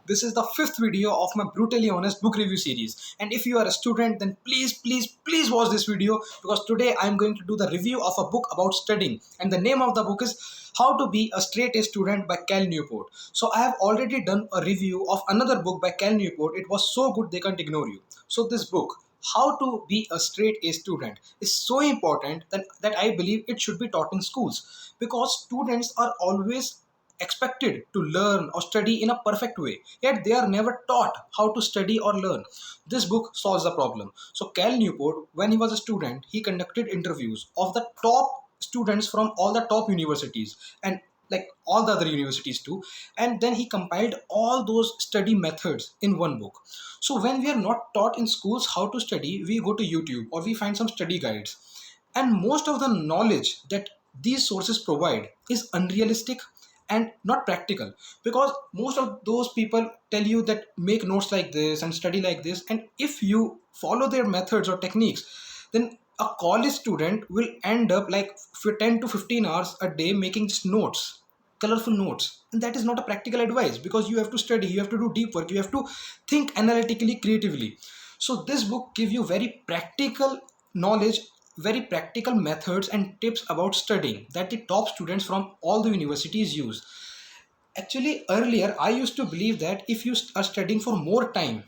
This is the fifth video of my brutally honest book review series. And if you are a student, then please watch this video, because today I am going to do the review of a book about studying. And the name of the book is How to Be a Straight A Student by Cal Newport. So I have already done a review of another book by Cal Newport. It was so good they can't ignore you. So this book, How to Be a Straight A Student, is so important that I believe it should be taught in schools, because students are always expected to learn or study in a perfect way, yet they are never taught how to study or learn. This book solves the problem. So Cal Newport, when he was a student, he conducted interviews of the top students from all the top universities, and like all the other universities too, and then he compiled all those study methods in one book. So when we are not taught in schools how to study, we go to YouTube or we find some study guides, and most of the knowledge that these sources provide is unrealistic and not practical, because most of those people tell you that make notes like this and study like this, and if you follow their methods or techniques, then a college student will end up like for 10 to 15 hours a day making just notes, colorful notes, and that is not a practical advice, because you have to study, you have to do deep work, you have to think analytically, creatively. So this book give you very practical knowledge, very practical methods and tips about studying that the top students from all the universities use. Actually, earlier I used to believe that if you are studying for more time,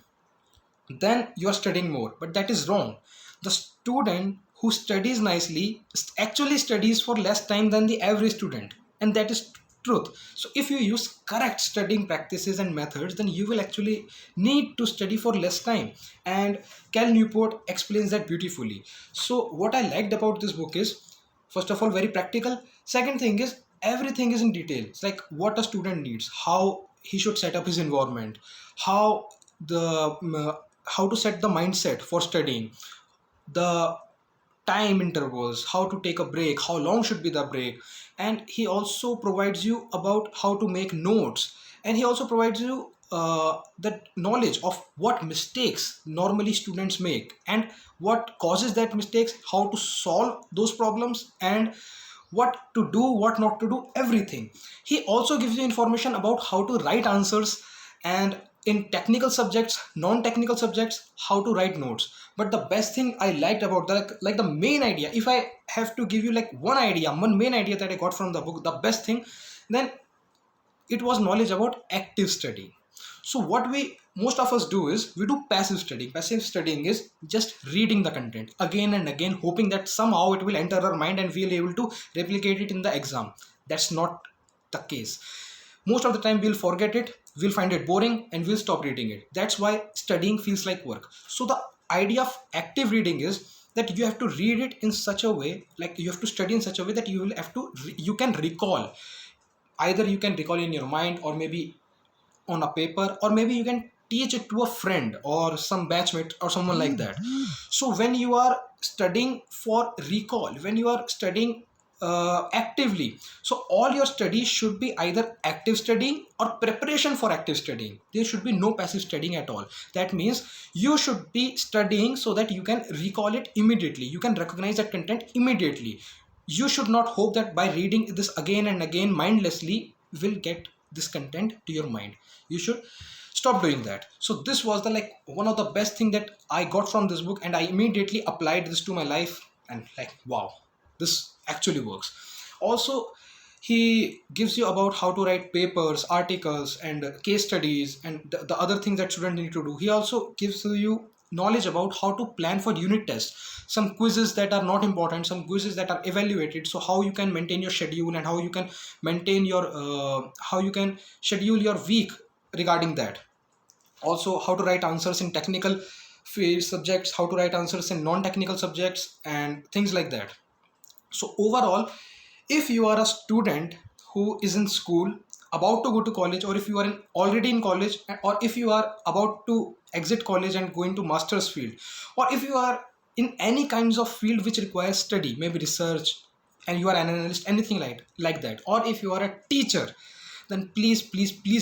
then you are studying more, but that is wrong. The student who studies nicely actually studies for less time than the average student, and that is truth. So if you use correct studying practices and methods, then you will actually need to study for less time, and Cal Newport explains that beautifully. So what I liked about this book is, first of all, very practical. Second thing is, everything is in detail. It's like what a student needs, how he should set up his environment, how how to set the mindset for studying, the time intervals, how to take a break, how long should be the break, and he also provides you about how to make notes, and he also provides you the knowledge of what mistakes normally students make and what causes that mistakes, how to solve those problems, and what to do, what not to do, everything. He also gives you information about how to write answers, and in technical subjects, non-technical subjects, how to write notes. But the best thing I liked about that, like the main idea, if I have to give you like one main idea that I got from the book, the best thing, then it was knowledge about active study. So what we most of us do is we do passive studying. Passive studying is just reading the content again and again, hoping that somehow it will enter our mind and we'll able to replicate it in the exam. That's not the case. Most of the time we'll forget it, we'll find it boring, and we'll stop reading it. That's why studying feels like work. So the idea of active reading is that you have to read it in such a way, like you have to study in such a way that you will have to you can recall. Either you can recall in your mind, or maybe on a paper, or maybe you can teach it to a friend or some batchmate or someone like that. So when you are studying for recall, when you are studying actively, so all your studies should be either active studying or preparation for active studying. There should be no passive studying at all. That means you should be studying so that you can recall it immediately, you can recognize that content immediately. You should not hope that by reading this again and again mindlessly will get this content to your mind. You should stop doing that. So this was the like one of the best thing that I got from this book, and I immediately applied this to my life, and like, wow, this actually works. Also, he gives you about how to write papers, articles, and case studies, and the other things that students need to do. He also gives you knowledge about how to plan for unit tests, some quizzes that are not important, some quizzes that are evaluated, so how you can maintain your schedule and how you can maintain your how you can schedule your week regarding that. Also, how to write answers in technical field subjects, how to write answers in non-technical subjects, and things like that. So overall, if you are a student who is in school about to go to college, or if you are already in college, or if you are about to exit college and go into master's field, or if you are in any kinds of field which requires study, maybe research, and you are an analyst, anything like that, or if you are a teacher, then please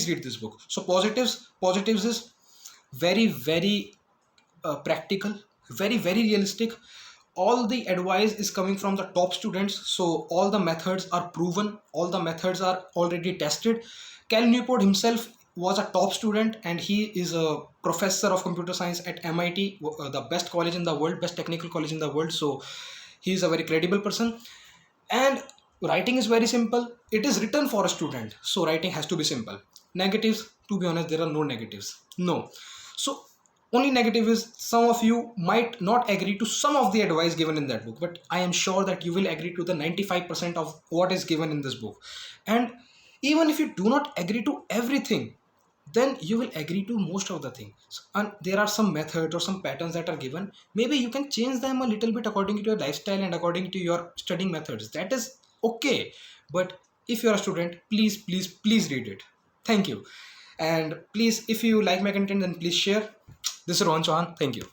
read this book. So positives is very practical, very realistic. All the advice is coming from the top students, so all the methods are proven, all the methods are already tested. Cal Newport himself was a top student, and he is a professor of computer science at MIT, the best college in the world, best technical college in the world. So he is a very credible person. And writing is very simple. It is written for a student, so writing has to be simple. Negatives, to be honest, there are no negatives. No. So only negative is some of you might not agree to some of the advice given in that book, but I am sure that you will agree to the 95% of what is given in this book. And even if you do not agree to everything, then you will agree to most of the things. And there are some methods or some patterns that are given. Maybe you can change them a little bit according to your lifestyle and according to your studying methods. That is okay. But if you're a student, please, please, please read it. Thank you. And please, if you like my content, then please share. This is Rohan Chauhan. Thank you.